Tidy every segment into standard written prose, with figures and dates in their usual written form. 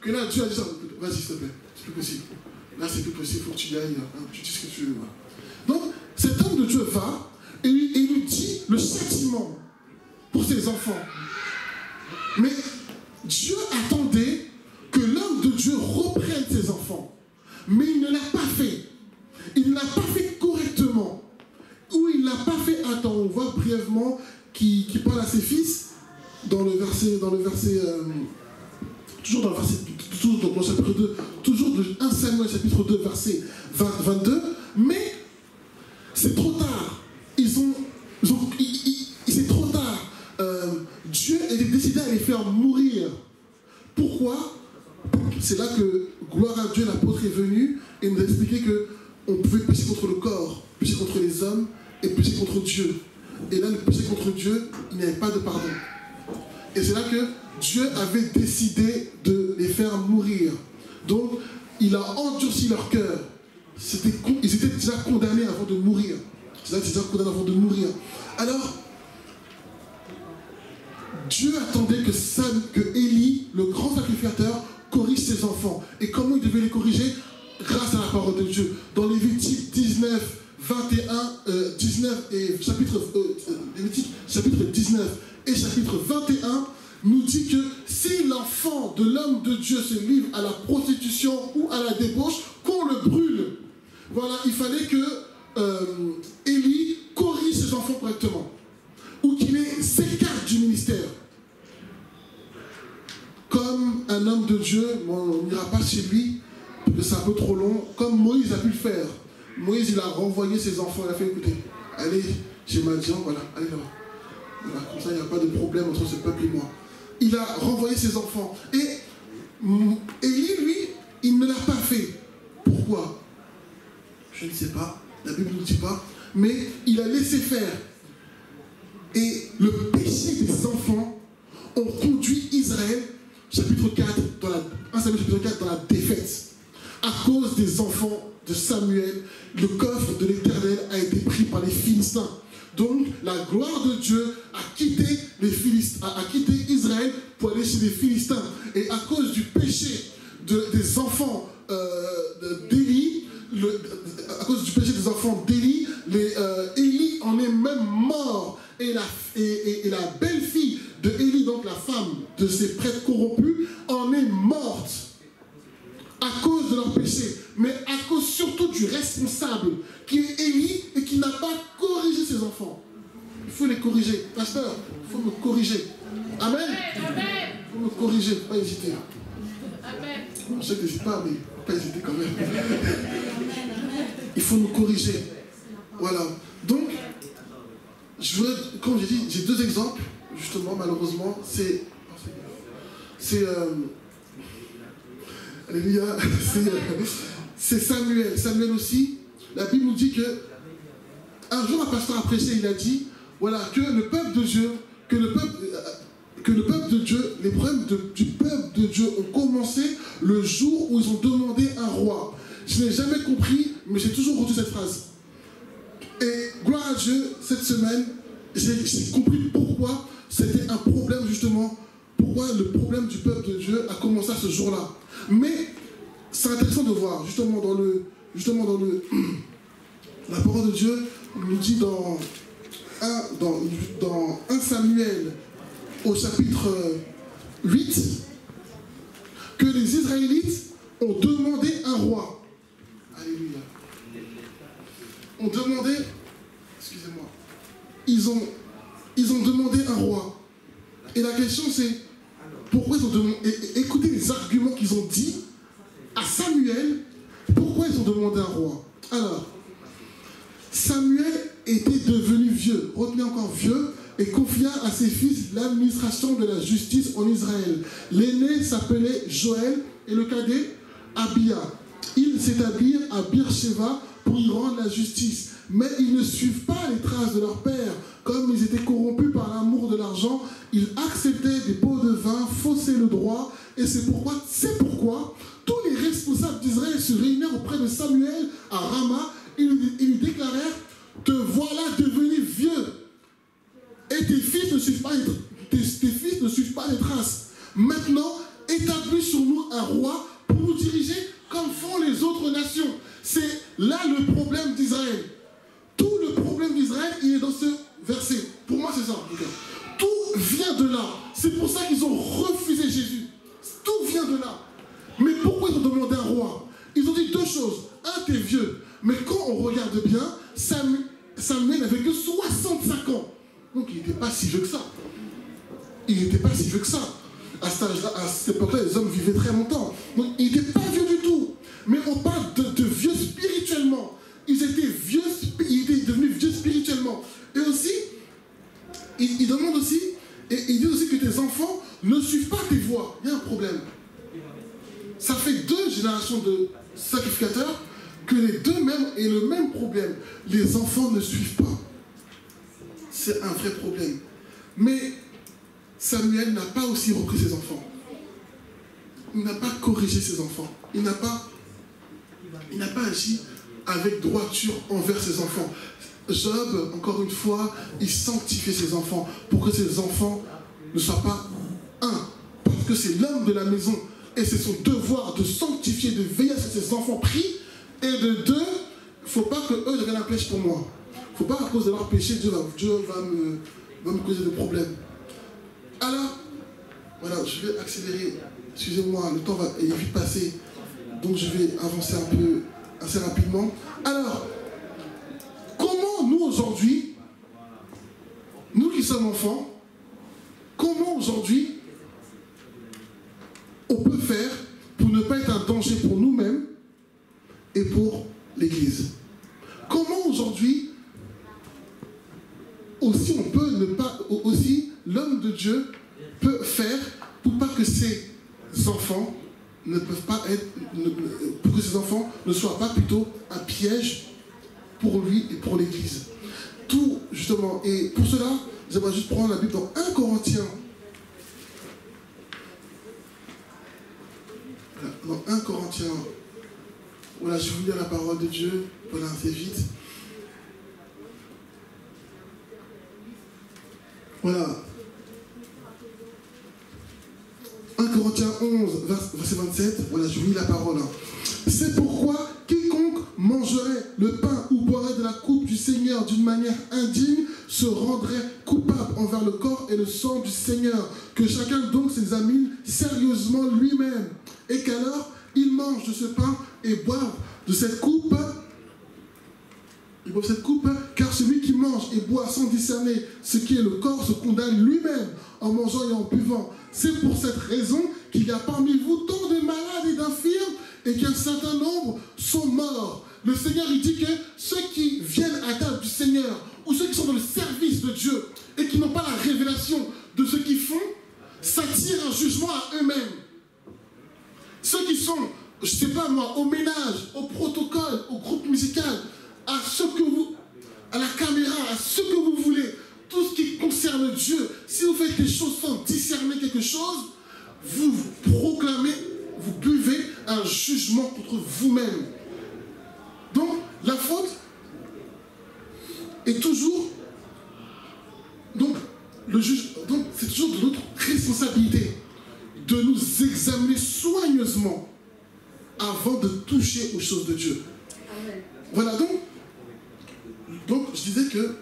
que là, Dieu a dit, vas-y, s'il te plaît, c'est plus possible. Là, c'est plus possible, il faut que tu y ailles, hein, tu dis ce que tu veux. Voilà. Donc, cet homme de Dieu va et il lui dit le châtiment pour ses enfants. Mais Dieu attendait que l'homme de Dieu reprenne ses enfants. Mais il ne l'a pas fait. Il ne l'a pas fait correctement. Ou il ne l'a pas fait. Attends, on voit brièvement qui parle à ses fils dans le verset toujours dans le verset, toujours dans le chapitre 2, toujours de 1 Samuel chapitre 2, verset 22. Mais c'est trop tard. C'est trop tard. Dieu était décidé à les faire mourir. Pourquoi? C'est là que, gloire à Dieu, l'apôtre est venu et nous a expliqué qu'on pouvait pécher contre le corps, pécher contre les hommes et pécher contre Dieu. Et là, le péché contre Dieu, il n'y avait pas de pardon. Et c'est là que Dieu avait décidé de les faire mourir. Donc, il a endurci leur cœur. Ils étaient déjà condamnés avant de mourir. Alors, Dieu attendait que Élie, le grand sacrificateur, corrige ses enfants. Et comment il devait les corriger? Grâce à la parole de Dieu. Dans Lévitique 19, 21, 19 et chapitre 19 et chapitre 21, nous dit que si l'enfant de l'homme de Dieu se livre à la prostitution ou à la débauche, qu'on le brûle. Voilà, il fallait que Élie corrige ses enfants correctement. Ou qu'il s'écarte du ministère. Comme un homme de Dieu, bon, on n'ira pas chez lui, parce que c'est un peu trop long, comme Moïse a pu le faire. Moïse, il a renvoyé ses enfants, il a fait écouter, allez chez Madian, voilà, allez là-bas. Voilà, comme ça, il n'y a pas de problème entre ce peuple et moi. Il a renvoyé ses enfants. Et Élie, lui, il ne l'a pas fait. Pourquoi? Je ne sais pas, la Bible ne nous dit pas, mais il a laissé faire. Et le péché des enfants ont conduit Israël, chapitre 4, 1 Samuel chapitre 4, dans la défaite. À cause des enfants de Samuel, le coffre de l'Éternel a été pris par les Philistins. Donc, la gloire de Dieu a quitté Israël pour aller chez les Philistins. Et à cause du péché des enfants d'Élie, Élie en est même mort. Et la belle-fille de Élie, donc la femme de ces prêtres corrompus, en est morte à cause de leur péché, mais à cause surtout du responsable qui est Élie et qui n'a pas corrigé ses enfants. Il faut les corriger. Pasteur, il faut me corriger. Amen. Il faut me corriger, il ne faut pas hésiter. Amen. Je sais que je n'hésite pas, mais il ne faut pas hésiter quand même. Il faut nous corriger. Voilà. Donc, comme j'ai dit, j'ai deux exemples, justement, malheureusement, alléluia, c'est Samuel. Samuel aussi, la Bible nous dit que un jour un pasteur a prêché, il a dit, voilà, que le peuple de Dieu, les problèmes du peuple de Dieu ont commencé le jour où ils ont demandé un roi. Je n'ai jamais compris, mais j'ai toujours retenu cette phrase. Et gloire à Dieu, cette semaine, j'ai compris pourquoi c'était un problème justement, pourquoi le problème du peuple de Dieu a commencé à ce jour-là. Mais c'est intéressant de voir, justement dans la parole de Dieu, il nous dit dans 1 Samuel au chapitre 8 que les Israélites ont demandé un roi. Alléluia. Ont demandé, excusez-moi, ils ont demandé un roi. Et la question c'est, pourquoi ils ont demandé, écoutez les arguments qu'ils ont dit à Samuel, pourquoi ils ont demandé un roi. Alors, Samuel était devenu vieux, retenez encore vieux, et confia à ses fils l'administration de la justice en Israël. L'aîné s'appelait Joël et le cadet Abia. Ils s'établirent à Beersheba pour y rendre la justice. Mais ils ne suivent pas les traces de leur père. Comme ils étaient corrompus par l'amour de l'argent, ils acceptaient des pots de vin, faussaient le droit. Et c'est pourquoi tous les responsables d'Israël se réunirent auprès de Samuel à Rama. Ils lui déclarèrent: te voilà devenu vieux. Et tes fils ne suivent pas les traces. Maintenant, établis sur nous un roi pour nous diriger comme font les autres nations. C'est là le problème d'Israël. Tout le problème d'Israël, il est dans ce verset. Pour moi, c'est ça. Tout vient de là. C'est pour ça qu'ils ont refusé Jésus. Tout vient de là. Mais pourquoi ils ont demandé un roi? Ils ont dit deux choses. Un, t'es vieux. Mais quand on regarde bien, Samuel n'avait que 65 ans. Donc il n'était pas si vieux que ça. Il n'était pas si vieux que ça. À cette époque-là, les hommes vivaient très longtemps. Donc il n'était pas vieux du tout. Mais on parle de vieux spirituellement. Ils étaient devenus vieux spirituellement. Et aussi, il demande aussi, et il dit aussi que tes enfants ne suivent pas tes voies. Il y a un problème. Ça fait 2 générations de sacrificateurs que les deux mêmes aient le même problème. Les enfants ne suivent pas. C'est un vrai problème. Mais Samuel n'a pas aussi repris ses enfants. Il n'a pas corrigé ses enfants. Il n'a pas agi avec droiture envers ses enfants. Job, encore une fois, il sanctifiait ses enfants pour que ses enfants ne soient pas un. Parce que c'est l'homme de la maison et c'est son devoir de sanctifier, de veiller à ce que ses enfants prient. Et de deux, il ne faut pas qu'eux deviennent la pêche pour moi. Il ne faut pas qu'à cause de leur péché, Dieu va me causer de problèmes. Alors, voilà, je vais accélérer. Excusez-moi, le temps est vite passé. Donc je vais avancer un peu, assez rapidement. Alors, comment nous aujourd'hui, nous qui sommes enfants, comment aujourd'hui on peut faire pour ne pas être un danger pour nous-mêmes et pour l'Église? Comment aujourd'hui aussi on peut ne pas, aussi l'homme de Dieu peut faire pour pas que ses enfants ne peuvent pas être, pour que ses enfants ne soient pas plutôt un piège pour lui et pour l'Église. Tout justement, et pour cela, j'aimerais juste prendre la Bible dans 1 Corinthiens. Dans 1 Corinthiens, voilà, je vais vous lire la parole de Dieu, voilà, assez vite. Voilà. 1 Corinthiens 11, verset 27, voilà, je vous lis la parole. C'est pourquoi quiconque mangerait le pain ou boirait de la coupe du Seigneur d'une manière indigne se rendrait coupable envers le corps et le sang du Seigneur. Que chacun donc s'examine sérieusement lui-même, et qu'alors il mange de ce pain et boive de cette coupe. Car celui qui mange et boit sans discerner ce qui est le corps se condamne lui-même en mangeant et en buvant. C'est pour cette raison qu'il y a parmi vous tant de malades et d'infirmes et qu'un certain nombre sont morts. Le Seigneur, il dit que ceux qui viennent à table du Seigneur ou ceux qui sont dans le service de Dieu et qui n'ont pas la révélation de ce qu'ils font, s'attirent un jugement à eux-mêmes. Ceux qui sont, je ne sais pas moi, au ménage, au protocole, au groupe musical, à ce que vous, à la caméra, à ce que vous voulez, tout ce qui concerne Dieu, si vous faites des choses sans discerner quelque chose, vous proclamez, vous buvez un jugement contre vous-même. Donc, la faute est toujours, donc c'est toujours de notre responsabilité de nous examiner soigneusement avant de toucher aux choses de Dieu. Amen. Voilà, donc je disais que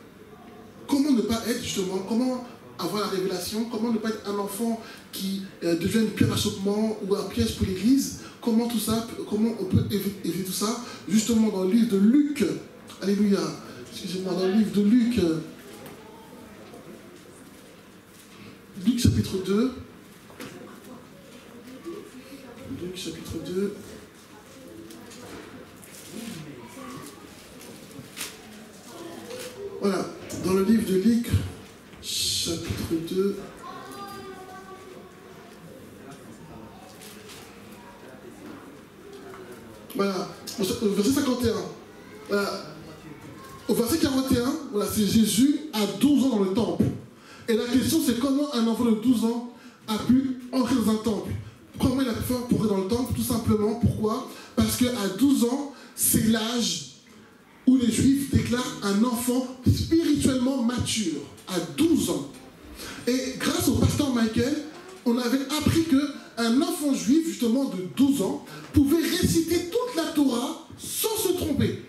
comment ne pas être justement, comment avoir la révélation, comment ne pas être un enfant qui devient une pierre d'achoppement ou un piège pour l'Église, comment tout ça, comment on peut éviter tout ça, justement dans le livre de Luc, alléluia, excusez-moi, dans le livre de Luc, Luc chapitre 2, Luc chapitre 2, voilà, dans le livre de Luc, chapitre 2, voilà, au verset 51, voilà, au verset 41, voilà, c'est Jésus à 12 ans dans le temple. Et la question, c'est comment un enfant de 12 ans a pu entrer dans un temple. Comment il a pu faire pour entrer dans le temple? Tout simplement, pourquoi? Parce qu'à 12 ans, c'est l'âge où les Juifs déclarent un enfant spirituellement mature, à 12 ans. Et grâce au pasteur Michael, on avait appris que un enfant juif, justement, de 12 ans, pouvait réciter toute la Torah sans se tromper.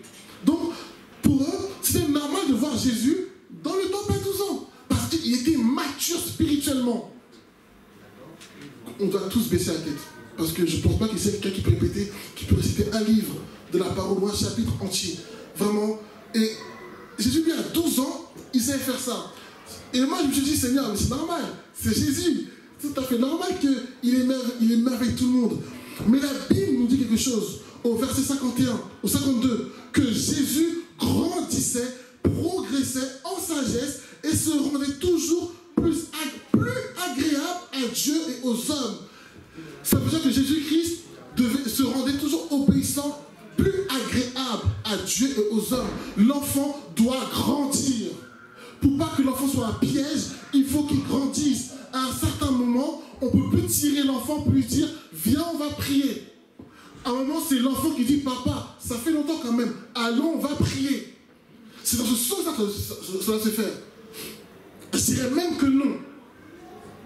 Donc, pour eux, c'était normal de voir Jésus dans le temple à 12 ans. Parce qu'il était mature spirituellement. On doit tous baisser la tête. Parce que je ne pense pas qu'il y ait quelqu'un qui peut répéter, qui peut réciter un livre de la parole ou un chapitre entier. Vraiment. Et Jésus, lui, à 12 ans, il savait faire ça. Et moi, je me suis dit, Seigneur, mais c'est normal. C'est Jésus. C'est tout à fait normal qu'il émerveille tout le monde. Mais la Bible nous dit quelque chose. Au verset 51, au 52, que Jésus grandissait, progressait en sagesse et se rendait toujours plus agréable à Dieu et aux hommes. Ça veut dire que Jésus-Christ se rendait toujours obéissant, plus agréable à Dieu et aux hommes. L'enfant doit grandir. Pour pas que l'enfant soit un piège, il faut qu'il grandisse. À un certain moment, on ne peut plus tirer l'enfant pour lui dire « Viens, on va prier ». À un moment, c'est l'enfant qui dit « Papa, ça fait longtemps quand même, allons, on va prier ». C'est dans ce sens-là que ça va se faire. Je dirais même que non.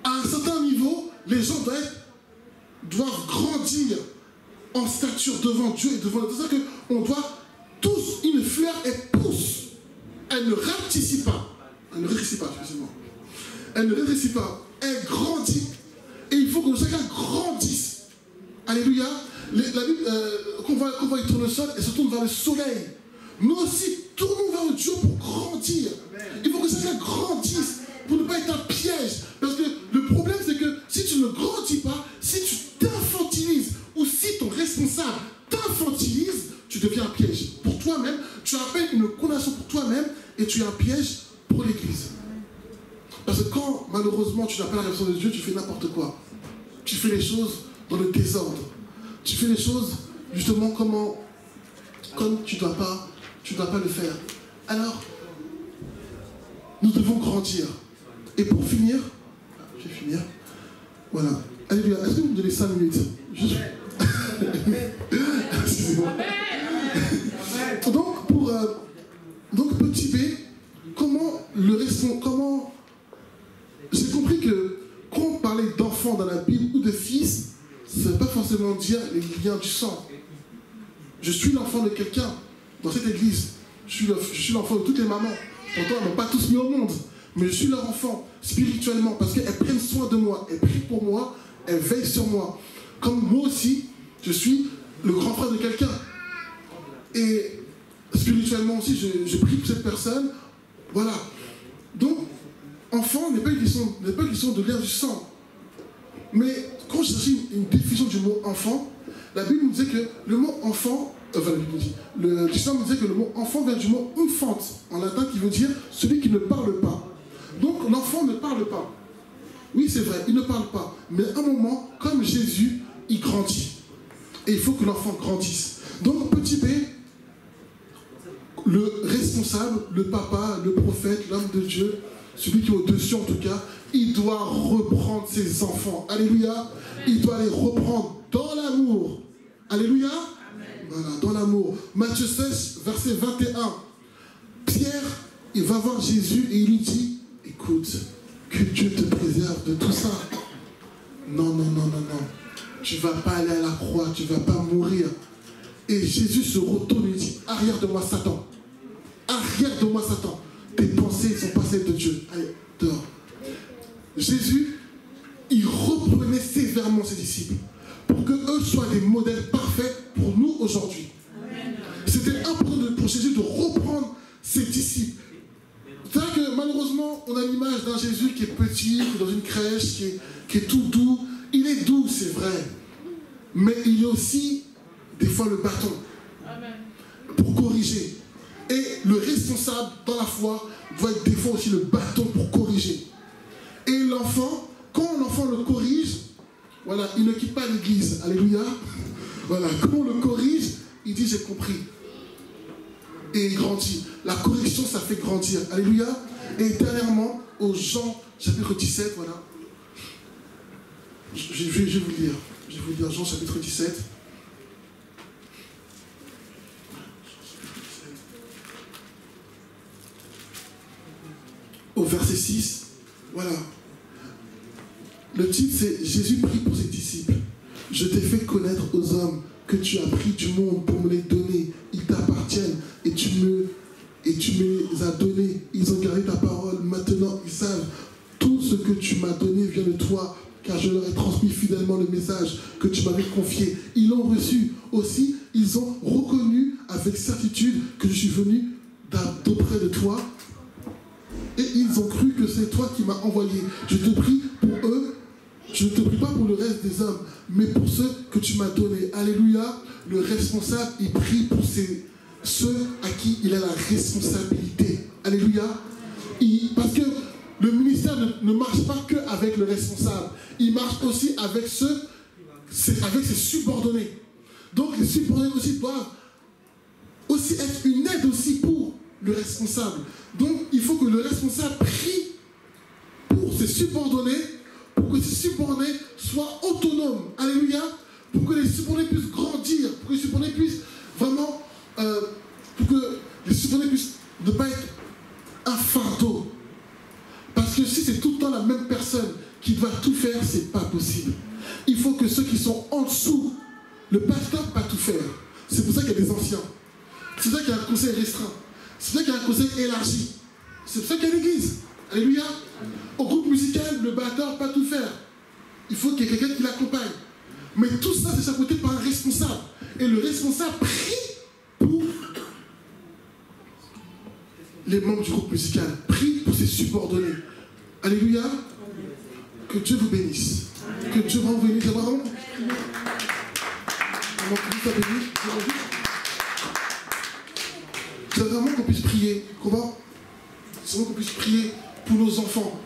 À un certain niveau, les gens doivent grandir en stature devant Dieu et devant Dieu. C'est-à-dire qu'on doit tous, une fleur, elle pousse. Elle ne rapetit pas. Elle ne rétrécit pas, excusez-moi. Elle ne rétrécit pas. Elle grandit. Et il faut que chacun grandisse. Alléluia. La Bible, qu'on va être le sol, elle se tourne vers le soleil. Nous aussi, tournons vers Dieu pour grandir. Il faut que chacun grandisse pour ne pas être un piège. Parce que le problème, c'est que si tu ne grandis pas, si tu t'infantilises, ou si ton responsable t'infantilise, tu deviens un piège. Pour toi-même, tu appelles une condamnation pour toi-même et tu es un piège pour l'Église. Parce que quand, malheureusement, tu n'as pas la réaction de Dieu, tu fais n'importe quoi. Tu fais les choses dans le désordre. Tu fais les choses, justement, comme tu ne dois pas le faire. Alors, nous devons grandir. Et pour finir, je vais finir. Voilà. Alléluia. Est-ce que vous me donnez 5 minutes? Juste... Excusez-moi. Donc, petit B, comment j'ai compris que quand on parlait d'enfants dans la Bible ou de fils, ça ne veut pas forcément dire les liens du sang. Je suis l'enfant de quelqu'un dans cette église. Je suis l'enfant de toutes les mamans. Pourtant, elles ne m'ont pas tous mis au monde. Mais je suis leur enfant spirituellement parce qu'elles prennent soin de moi. Elles prient pour moi. Elles veillent sur moi. Comme moi aussi, je suis le grand frère de quelqu'un. Et spirituellement aussi, je prie pour cette personne. Voilà. Donc, enfant n'est pas une question de lien du sang. Mais quand je cherche une définition du mot enfant, la Bible nous disait que le mot enfant, le dictionnaire nous disait que le mot enfant vient du mot infant, en latin, qui veut dire celui qui ne parle pas. Donc l'enfant ne parle pas. Oui, c'est vrai, il ne parle pas. Mais à un moment, comme Jésus, il grandit. Et il faut que l'enfant grandisse. Donc petit B, le responsable, le papa, le prophète, l'homme de Dieu, celui qui est au-dessus en tout cas, il doit reprendre ses enfants. Alléluia. Il doit les reprendre dans l'amour. Alléluia. Voilà, dans l'amour. Matthieu 16, verset 21. Pierre, il va voir Jésus et il lui dit, écoute, que Dieu te préserve de tout ça. Non, non, non, non, non. Tu ne vas pas aller à la croix, tu ne vas pas mourir. Et Jésus se retourne et lui dit, arrière de moi Satan. Arrière de moi Satan. Tes pensées sont pas celles de Dieu. Allez, dehors. Jésus, il reprenait sévèrement ses disciples pour qu'eux soient des modèles parfaits pour nous aujourd'hui. C'était important pour Jésus de reprendre ses disciples. C'est vrai que malheureusement, on a l'image d'un Jésus qui est petit, qui est dans une crèche, qui est tout doux. Il est doux, c'est vrai. Mais il est aussi, des fois, le bâton pour corriger. Et le responsable dans la foi doit être des fois aussi le bâton pour corriger. Et l'enfant, quand l'enfant le corrige, voilà, il ne quitte pas l'église. Alléluia. Voilà, quand on le corrige, il dit j'ai compris. Et il grandit. La correction, ça fait grandir. Alléluia. Et dernièrement, au Jean, chapitre 17, voilà. Je vais vous lire. Je vais vous lire Jean, chapitre 17. Au verset 6, voilà. Le titre, c'est « Jésus prie pour ses disciples. Je t'ai fait connaître aux hommes que tu as pris du monde pour me les donner. Ils t'appartiennent et tu me les as donnés. Ils ont gardé ta parole. Maintenant, ils savent tout ce que tu m'as donné vient de toi, car je leur ai transmis fidèlement le message que tu m'avais confié. Ils l'ont reçu. Aussi, ils ont reconnu avec certitude que je suis venu d'auprès de toi. Et ils ont cru que c'est toi qui m'as envoyé. Je te prie pour eux. Je ne te prie pas pour le reste des hommes, mais pour ceux que tu m'as donnés. Alléluia. Le responsable, il prie pour ceux à qui il a la responsabilité. Alléluia. Parce que le ministère ne marche pas qu'avec le responsable. Il marche aussi avec ses subordonnés. Donc les subordonnés aussi doivent aussi être une aide aussi pour le responsable. Donc il faut que le responsable prie pour ses subordonnés, pour que ces subordonnés soient autonomes. Alléluia. Pour que les subordonnés puissent grandir, pour que les subordonnés puissent vraiment, pour que les subordonnés puissent ne pas être un fardeau. Parce que si c'est tout le temps la même personne qui doit tout faire, c'est pas possible. Il faut que ceux qui sont en dessous, le pasteur ne peut pas tout faire. C'est pour ça qu'il y a des anciens. C'est pour ça qu'il y a un conseil restreint. C'est pour ça qu'il y a un conseil élargi. C'est pour ça qu'il y a l'église. Alléluia. Au groupe musical, le batteur ne peut pas tout faire. Il faut qu'il y ait quelqu'un qui l'accompagne. Mais tout ça, c'est chapeauté par un responsable. Et le responsable prie pour les membres du groupe musical. Prie pour ses subordonnés. Alléluia. Que Dieu vous bénisse. Que Dieu vous bénisse. C'est vraiment qu'on puisse prier. Comment? C'est vraiment qu'on puisse prier pour nos enfants.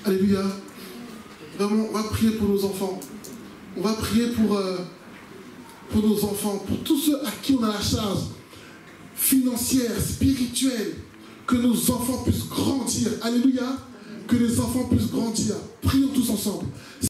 Alléluia. Vraiment, on va prier pour nos enfants. On va prier pour nos enfants, pour tous ceux à qui on a la charge financière, spirituelle, que nos enfants puissent grandir. Alléluia. Que les enfants puissent grandir. Prions tous ensemble.